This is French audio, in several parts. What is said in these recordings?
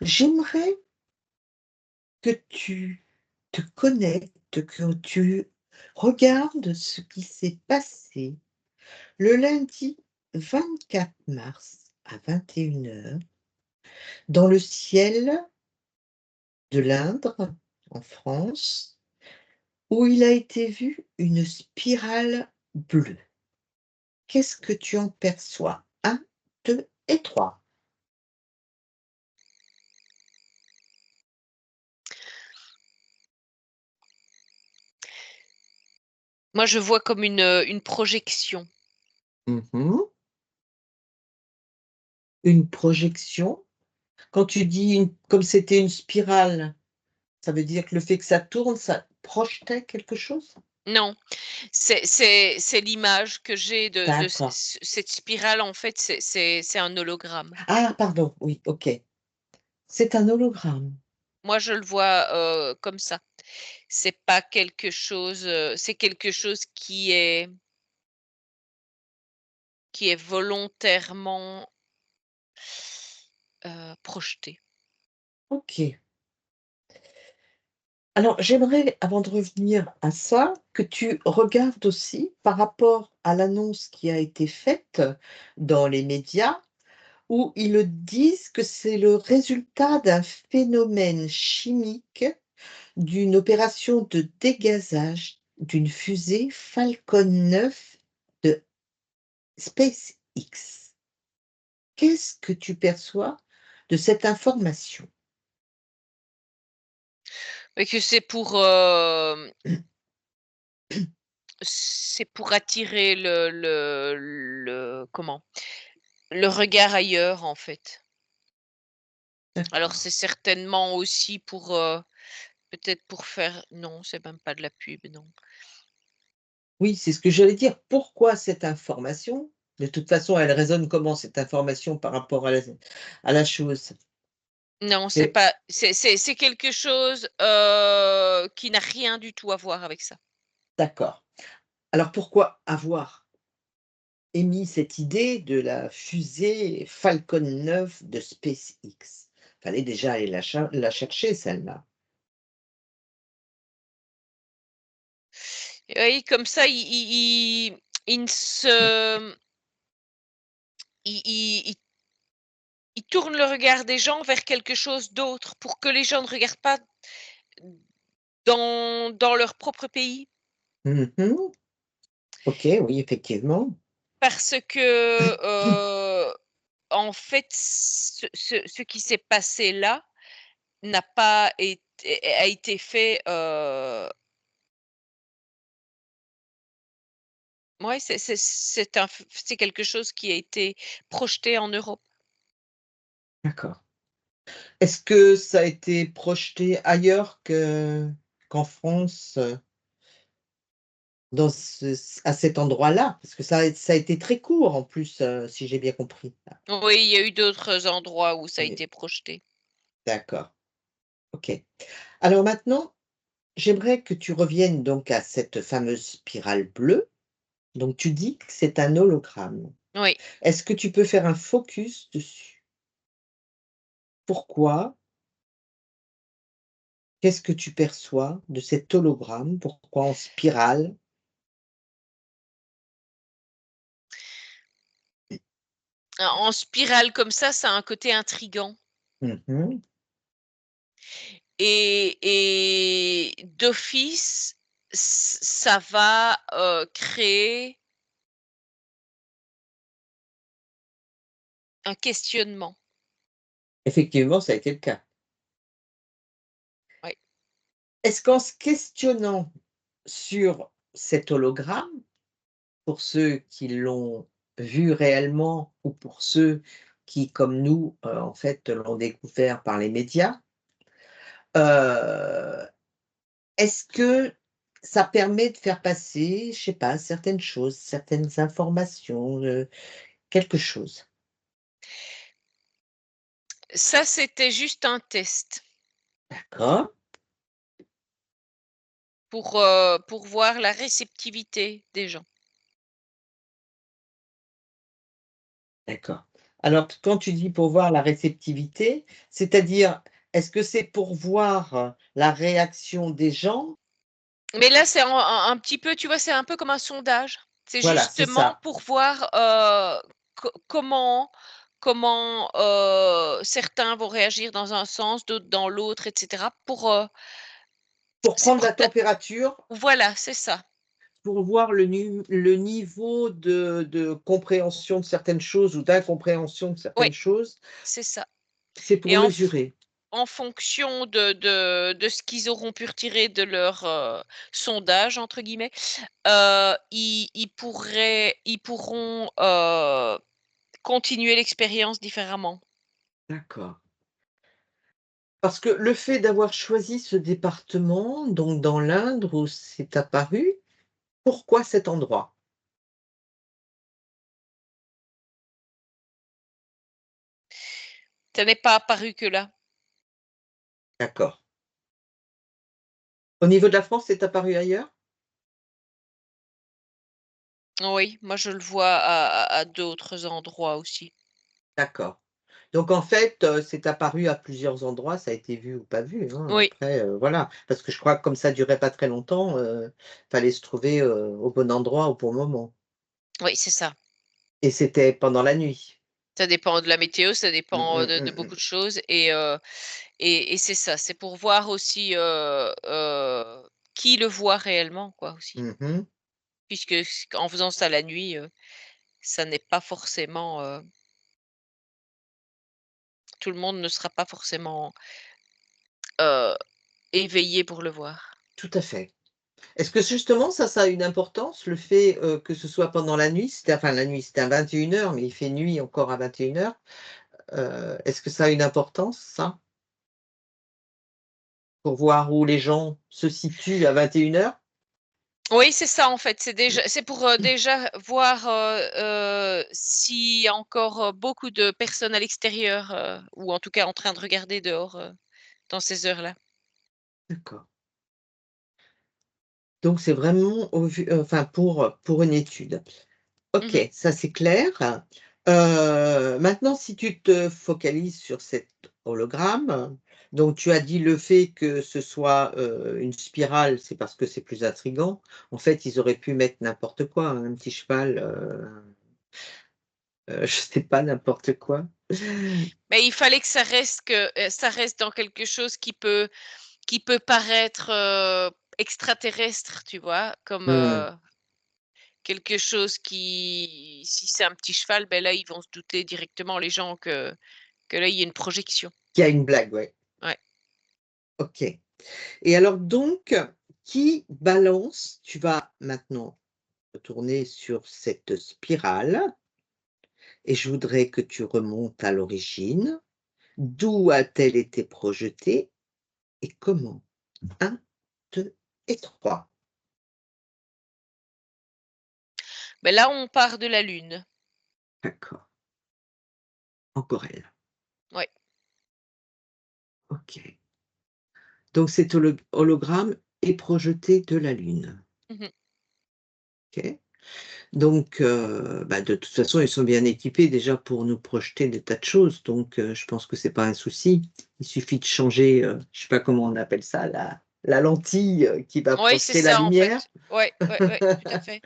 J'aimerais que tu te connectes, que tu regardes ce qui s'est passé le lundi 24 mars à 21 heures dans le ciel de l'Indre, en France, où il a été vu une spirale bleue. Qu'est-ce que tu en perçois? 1, 2 et 3. Moi, je vois comme une projection. Mmh. Une projection. Quand tu dis comme c'était une spirale, ça veut dire que le fait que ça tourne, ça projetait quelque chose? Non, c'est l'image que j'ai de D'accord. cette spirale, en fait, c'est un hologramme. Ah pardon, oui, OK. C'est un hologramme. Moi, je le vois, comme ça. C'est pas quelque chose, c'est quelque chose qui est volontairement, projeté. OK. Alors j'aimerais, avant de revenir à ça, que tu regardes aussi par rapport à l'annonce qui a été faite dans les médias, où ils disent que c'est le résultat d'un phénomène chimique d'une opération de dégazage d'une fusée Falcon 9 de SpaceX. Qu'est-ce que tu perçois de cette information? Et que c'est pour attirer le comment? Le regard ailleurs, en fait. Alors D'accord. c'est certainement aussi pour, peut-être pour faire non, c'est même pas de la pub, non. Oui, c'est ce que j'allais dire. Pourquoi cette information? De toute façon, elle résonne comment cette information par rapport à la chose? Non, c'est C'est pas c'est quelque chose, qui n'a rien du tout à voir avec ça. d'accord. Alors pourquoi avoir émis cette idée de la fusée Falcon 9 de SpaceX? Fallait déjà aller la chercher celle-là. Et oui, comme ça, il ne se il il tourne le regard des gens vers quelque chose d'autre pour que les gens ne regardent pas dans leur propre pays. Mmh. OK, oui, effectivement. Parce que, en fait, ce qui s'est passé là n'a pas été a été fait, ouais, c'est quelque chose qui a été projeté en Europe. D'accord. Est-ce que ça a été projeté ailleurs qu'en France, dans à cet endroit-là? Parce que ça a été très court en plus, si j'ai bien compris. Oui, il y a eu d'autres endroits où ça a Oui, été projeté. d'accord, OK. Alors maintenant, j'aimerais que tu reviennes donc à cette fameuse spirale bleue. Donc tu dis que c'est un hologramme. Oui. Est-ce que tu peux faire un focus dessus? Pourquoi? Qu'est-ce que tu perçois de cet hologramme? Pourquoi en spirale? En spirale comme ça a un côté intrigant Mmh. et d'office, ça va, créer un questionnement. Effectivement, ça a été le cas. Oui. Est-ce qu'en se questionnant sur cet hologramme, pour ceux qui l'ont vu réellement ou pour ceux qui, comme nous, en fait, l'ont découvert par les médias, heu, est-ce que ça permet de faire passer, je sais pas, certaines choses, certaines informations, quelque chose? Ça, c'était juste un test D'accord, pour voir la réceptivité des gens. d'accord. Alors, quand tu dis pour voir la réceptivité, c'est-à-dire, est-ce que c'est pour voir la réaction des gens? Mais là, c'est un petit peu, tu vois, c'est un peu comme un sondage. C'est Voilà, c'est justement ça. pour voir, comment, certains vont réagir dans un sens, d'autres dans l'autre, et cetera, Pour c'est prendre pour la ta température, voilà, c'est ça. pour voir le niveau de compréhension de certaines choses ou d'incompréhension de Oui, certaines choses, c'est ça. c'est pour Et mesurer. en fonction de ce qu'ils auront pu retirer de leur, «sondage» entre guillemets, ils pourront, continuer l'expérience différemment. D'accord. Parce que le fait d'avoir choisi ce département, donc dans l'Indre où c'est apparu, pourquoi cet endroit? Ça n'est pas apparu que là. D'accord. Au niveau de la France, c'est apparu ailleurs? Oui, moi je le vois à d'autres endroits aussi. D'accord. Donc en fait, c'est apparu à plusieurs endroits, ça a été vu ou pas vu, hein, Oui, après, voilà. Parce que je crois que comme ça durait pas très longtemps, fallait se trouver, au bon endroit au bon moment oui, c'est ça. et c'était pendant la nuit? Ça dépend de la météo, ça Mmh dépend, mh, de mmh beaucoup de mh. choses et c'est ça, c'est pour voir aussi, qui le voit réellement quoi aussi. Mmh mh. Puisque en faisant ça la nuit, ça n'est pas forcément, tout le monde ne sera pas forcément, heu, éveillé pour le voir. Tout à fait. Est-ce que justement ça a une importance, le fait, que ce soit pendant la nuit? C'était enfin la nuit, c'était à 21:00, mais il fait nuit encore à 21:00. Est-ce que ça a une importance ça? Pour voir où les gens se situent à 21:00? Oui, c'est ça en fait, c'est pour, déjà voir, s'il y a encore, beaucoup de personnes à l'extérieur, ou en tout cas en train de regarder dehors, dans ces heures-là. D'accord. Donc c'est vraiment au vu enfin pour une étude. OK, Mmh. ça c'est clair. Maintenant si tu te focalises sur cet hologramme, donc tu as dit le fait que ce soit, une spirale, c'est parce que c'est plus intriguant. En fait, ils auraient pu mettre n'importe quoi, hein, un petit cheval, je sais pas, n'importe quoi. Mais il fallait que ça reste dans quelque chose qui peut paraître, extraterrestre, tu vois? Comme, Mmh. quelque chose qui si c'est un petit cheval, ben là, ils vont se douter directement les gens que là, il y a une projection. Qu'il y a une blague, ouais. Ouais. OK. Et alors donc, qui balance tu vas maintenant retourner sur cette spirale et je voudrais que tu remontes à l'origine. D'où a-t-elle été projetée et comment? Un, 2 et 3. Ben là, on part de la Lune. D'accord. Encore elle. Ouais. OK. Donc cet hologramme est projeté de la Lune. Mmh. OK. Donc, bah, de toute façon, ils sont bien équipés déjà pour nous projeter des tas de choses, donc, je pense que c'est pas un souci. Il suffit de changer, je sais pas comment on appelle ça, la lentille, qui va Oui, c'est projeter la ça, en lumière fait. Ouais, ouais, ouais, tout à fait.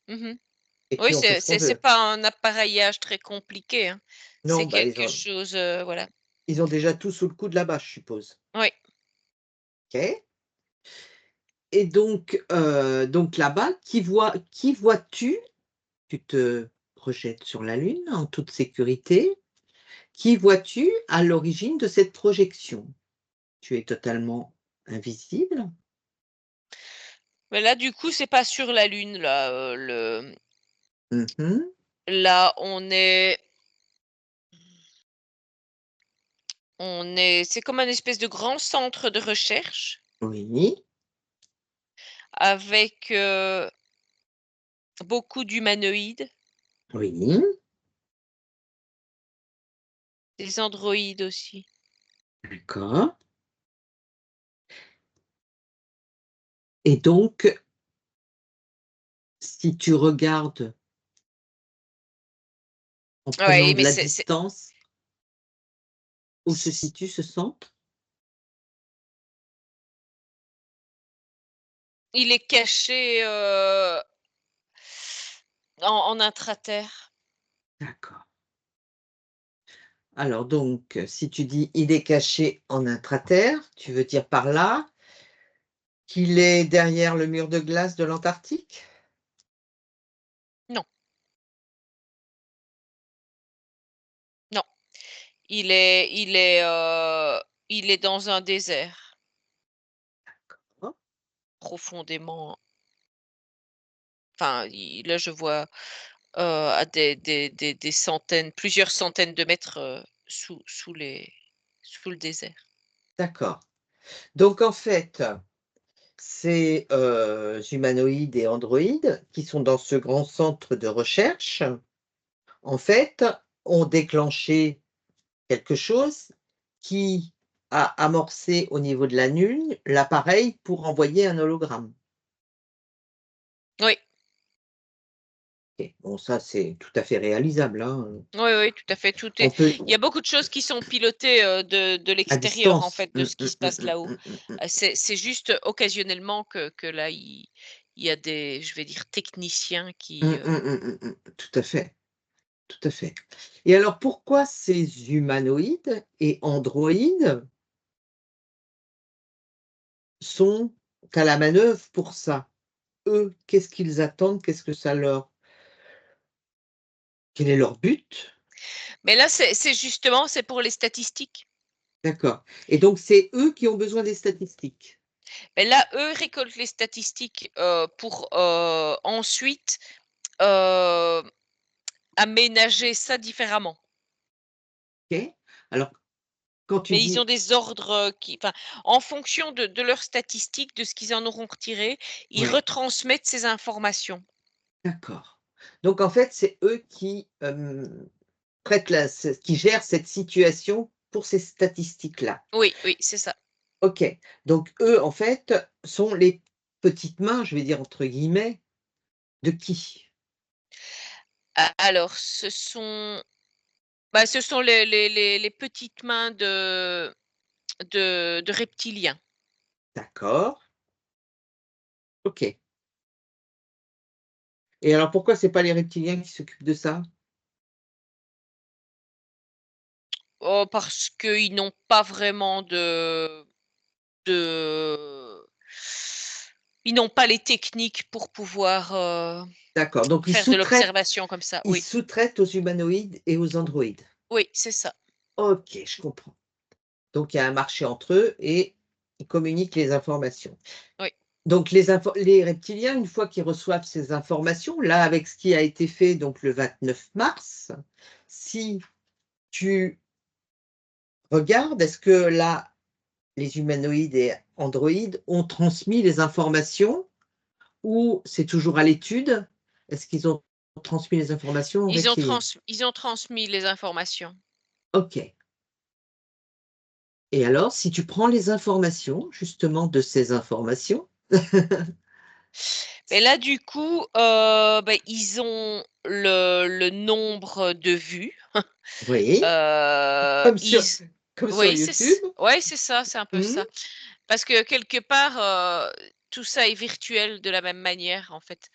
Mmh. et Oui, puis on fait ce qu'on c'est veut. pas un appareillage très compliqué, hein. C'est Non, bah, quelque chose, voilà. ils ont déjà tout sous le coude là-bas, je suppose. Oui. OK et donc là-bas, qui vois-tu? Tu te projettes sur la lune en toute sécurité. Qui vois-tu à l'origine de cette projection? Tu es totalement invisible? Mais là, du coup, c'est pas sur la Lune, là, Mmh mh. là, c'est comme un espèce de grand centre de recherche Oui, avec, beaucoup d'humanoïdes, oui, des androïdes aussi. d'accord et donc si tu regardes en prenant Oui, de mais la c'est distance? Où se c situe ce centre? il est caché, en intraterre. D'accord. Alors donc, si tu dis: «Il est caché en intraterre», tu veux dire par là qu'il est derrière le mur de glace de l'Antarctique? Non, non, il est dans un désert, Oh, profondément, enfin, il là, je vois, à des centaines, plusieurs centaines de mètres, sous le désert. d'accord. Donc en fait, ces, humanoïdes et androïdes qui sont dans ce grand centre de recherche, en fait, ont déclenché quelque chose qui a amorcé au niveau de la Lune l'appareil pour envoyer un hologramme. Oui, OK. Bon ça, c'est tout à fait réalisable, hein, oui, oui, tout à fait, tout est on peut il y a beaucoup de choses qui sont pilotées, de à l'extérieur, en distance. fait, de ce qui se passe là-haut. C'est juste occasionnellement que là, il y a des, je vais dire, techniciens qui, Tout à fait, tout à fait. Et alors pourquoi ces humanoïdes et androïdes sont à la manœuvre pour ça? Eux, qu'est-ce qu'ils attendent? Qu'est-ce que ça leur quel est leur but? mais là, c'est justement, c'est pour les statistiques. D'accord, et donc c'est eux qui ont besoin des statistiques? Mais là, eux récoltent les statistiques, pour, ensuite, heu, aménager ça différemment. OK. Alors quand tu Mais ils ont dis des ordres, qui, enfin, en fonction de leurs statistiques, de ce qu'ils en auront retiré, ils ouais, retransmettent ces informations. d'accord. Donc en fait, c'est eux qui, traitent qui gèrent cette situation pour ces statistiques-là? Oui, oui, c'est ça. OK. Donc eux, en fait, sont les «petites mains», je vais dire entre guillemets, de qui? Alors ce sont les petites mains de reptiliens. D'accord, OK. Et alors pourquoi c'est pas les reptiliens qui s'occupent de ça? Oh, parce qu'ils n'ont pas vraiment de ils n'ont pas les techniques pour pouvoir, D'accord, donc faire de l'observation comme ça, ils oui. sous-traitent aux humanoïdes et aux androïdes? Oui, c'est ça. OK, je comprends. Donc il y a un marché entre eux et ils communiquent les informations. Oui. Donc les reptiliens, une fois qu'ils reçoivent ces informations, là, avec ce qui a été fait donc le 29 mars, si tu regardes, est-ce que là, les humanoïdes et androïdes ont transmis les informations ou c'est toujours à l'étude? Est-ce qu'ils ont transmis les informations aux reptiliens? Ils ont transmis les informations. OK, et alors si tu prends les informations, justement de ces informations Et là, du coup, ils ont le nombre de vues. oui, Heu, comme sur ils comme sur Oui, YouTube? c'est ça, c'est un peu Mmh. ça. Parce que quelque part, tout ça est virtuel de la même manière, en fait.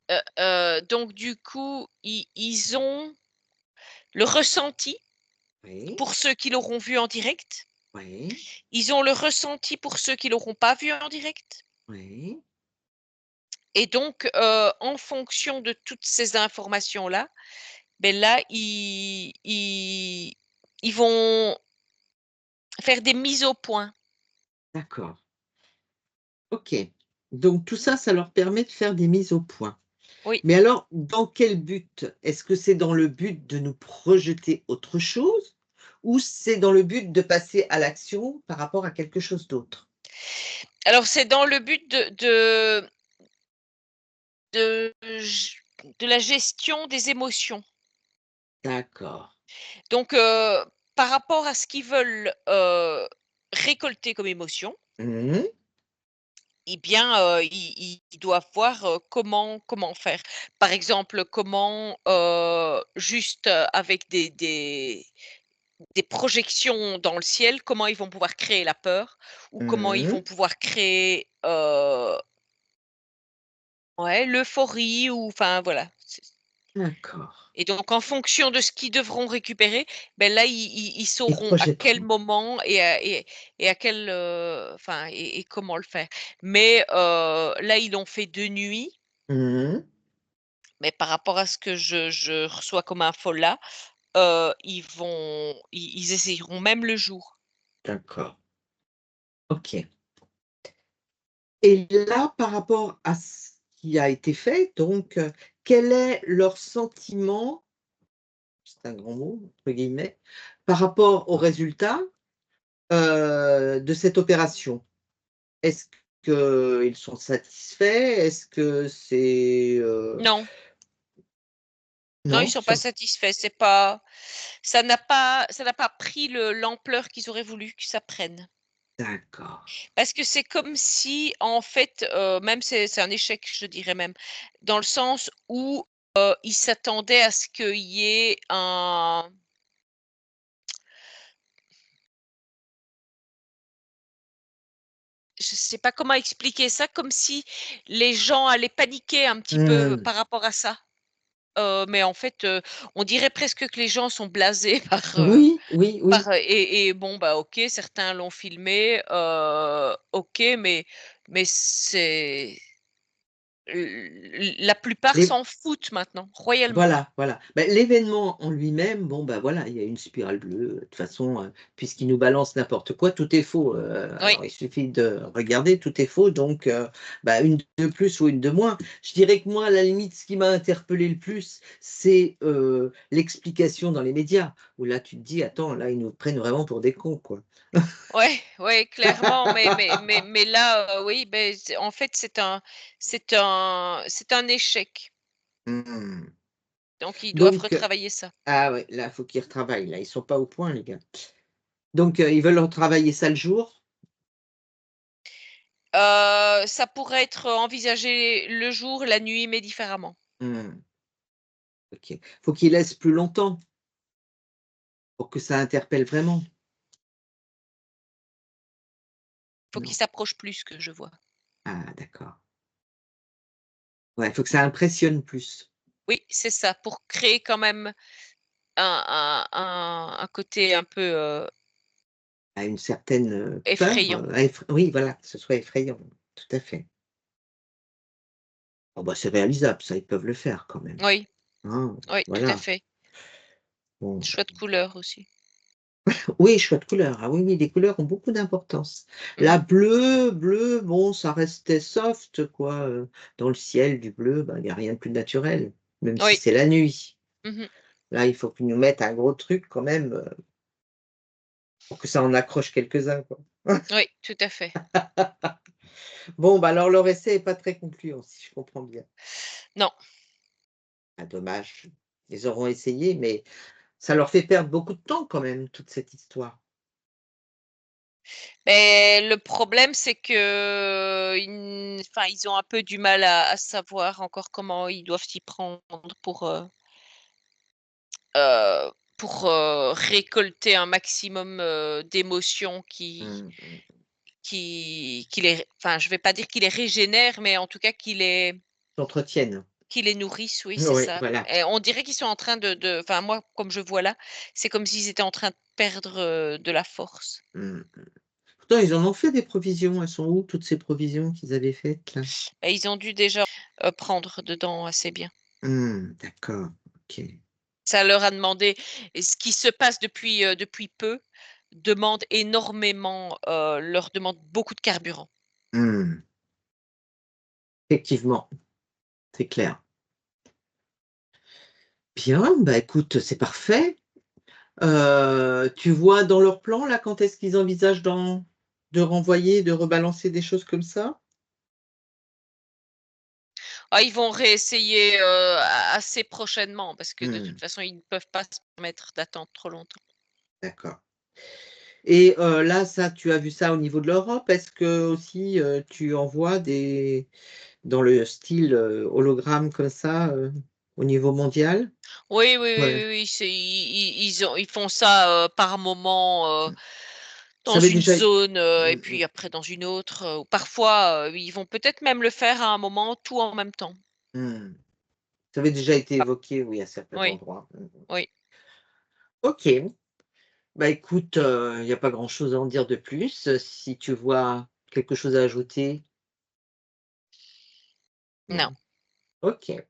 D'accord. Donc du coup, ils ont le ressenti Oui, pour ceux qui l'auront vu en direct. oui, Ils ont le ressenti pour ceux qui l'auront pas vu en direct. oui, Et donc, en fonction de toutes ces informations-là, ben là, ils vont faire des mises au point. d'accord. OK. Donc tout ça, ça leur permet de faire des mises au point. Oui. Mais alors, dans quel but? Est-ce que c'est dans le but de nous projeter autre chose ou c'est dans le but de passer à l'action par rapport à quelque chose d'autre? Alors c'est dans le but de g de la gestion des émotions. D'accord. Donc, par rapport à ce qu'ils veulent, récolter comme émotion, Mmh. eh bien, ils doivent voir, comment faire. Par exemple, comment, juste, avec des projections dans le ciel, comment ils vont pouvoir créer la peur ou comment ils vont Mmh. pouvoir créer, ouais, l'euphorie ou enfin voilà. D'accord. Et donc en fonction de ce qu'ils devront récupérer, ben là, ils Ils sauront à quel projetteront. moment et à quel, enfin et comment le faire. Mais là, ils l'ont fait de nuit, Mmh. mais par rapport à ce que je reçois comme info là, ils essayeront même le jour. D'accord. OK. Et là, par rapport à ce qui a été fait, donc, quel est leur sentiment, c'est un grand mot, entre guillemets, par rapport aux résultats, de cette opération? Est-ce qu'ils sont satisfaits? Est-ce que c'est, Non, non, ils non? sont pas satisfaits. C'est pas ça n'a pas pris l'ampleur qu'ils auraient voulu que ça prenne. D'accord. Parce que c'est comme si, en fait, même c'est un échec, je dirais même, dans le sens où, ils s'attendaient à ce qu'il y ait un je sais pas comment expliquer ça, comme si les gens allaient paniquer un petit peu Mmh. par rapport à ça. Mais en fait, on dirait presque que les gens sont blasés Oui, oui, oui. et bon, bah, OK, certains l'ont filmé, OK, mais c'est la plupart Les s'en foutent maintenant, royalement. Voilà, voilà. Bah, l'événement en lui-même, bon, bah, voilà, il y a une spirale bleue, de toute façon, puisqu'il nous balance n'importe quoi, tout est faux, Oui, alors il suffit de regarder, tout est faux donc bah, une de plus ou une de moins. Je dirais que moi, à la limite, ce qui m'a interpellé le plus, c'est, l'explication dans les médias, où là, tu te dis: «Attends, là, ils nous prennent vraiment pour des cons, quoi». ouais, ouais, clairement, mais là, oui, beh, c'est en fait, c'est un échec, Mmh. donc ils doivent Donc retravailler ça. ah ouais, là, faut qu'ils retravaillent, là, ils sont pas au point, les gars. Donc ils veulent retravailler ça le jour? Ça pourrait être envisagé le jour, la nuit, mais différemment. Mmh. OK. Faut qu'ils laissent plus longtemps pour que ça interpelle vraiment? Faut qu'ils Non? s'approchent plus, que je vois. Ah d'accord. Ouais, faut que ça impressionne plus. Oui, c'est ça, pour créer quand même un côté un peu, À une certaine, peur, effrayant. oui voilà, que ce soit effrayant, tout à fait. Oh bah, c'est réalisable ça, ils peuvent le faire quand même. Oui, Hein, oui, tout à voilà. fait. Bon. Chouette couleur aussi. Oui, choix de couleur. Ah oui, oui, les couleurs ont beaucoup d'importance. Mmh La mh. bleu, bon, ça restait soft quoi, dans le ciel du bleu, ben, il y a rien de plus naturel, même si Oui. c'est la nuit. Mmh. Là, il faut qu'ils nous mettent un gros truc quand même, pour que ça en accroche quelques-uns, quoi. Oui, tout à fait. Bon, bah, alors leur essai est pas très concluant, si je comprends bien. Non. Ah dommage. Ils auront essayé, mais ça leur fait perdre beaucoup de temps quand même, toute cette histoire. Beh, le problème, c'est qu'ils ont un peu du mal à savoir encore comment ils doivent s'y prendre récolter un maximum, d'émotions Mmh mh. qui les enfin, je vais pas dire qui les régénèrent, mais en tout cas S'entretiennent. qui les nourrissent, oui, c'est Oui, ça. voilà. Et on dirait qu'ils sont en train enfin, moi, comme je vois là, c'est comme s'ils étaient en train de perdre, de la force. Mmh. Pourtant, ils en ont fait des provisions. Elles sont où toutes ces provisions qu'ils avaient faites là? Et ils ont dû déjà, prendre dedans assez bien. D'accord, OK. Ça leur a demandé et ce qui se passe depuis peu demande énormément, leur demande beaucoup de carburant. Mmh. Effectivement, c'est clair. Bien, bah, écoute, c'est parfait. Tu vois dans leur plan là, quand est-ce qu'ils envisagent de renvoyer, de rebalancer des choses comme ça? Ah, ils vont réessayer, assez prochainement parce que de toute Mmh, façon, ils ne peuvent pas se permettre d'attendre trop longtemps. d'accord. Et là, ça, tu as vu ça au niveau de l'Europe? Est-ce que aussi, tu en vois des dans le style, hologramme comme ça, au niveau mondial? Oui, oui, oui, Ouais. oui, oui, c'est ils font ça, par moment, Mmh. Ça dans avait une déjà zone, et mmh puis après dans une autre, ou parfois, ils vont peut-être même le faire à un moment, tout en même temps. mmh. Ça avait déjà été Ah, évoqué, oui, à certains oui, endroits. Mmh mh. oui. OK. Bah, écoute, il y a pas grand-chose à en dire de plus. Si tu vois quelque chose à ajouter? Non. Non? OK.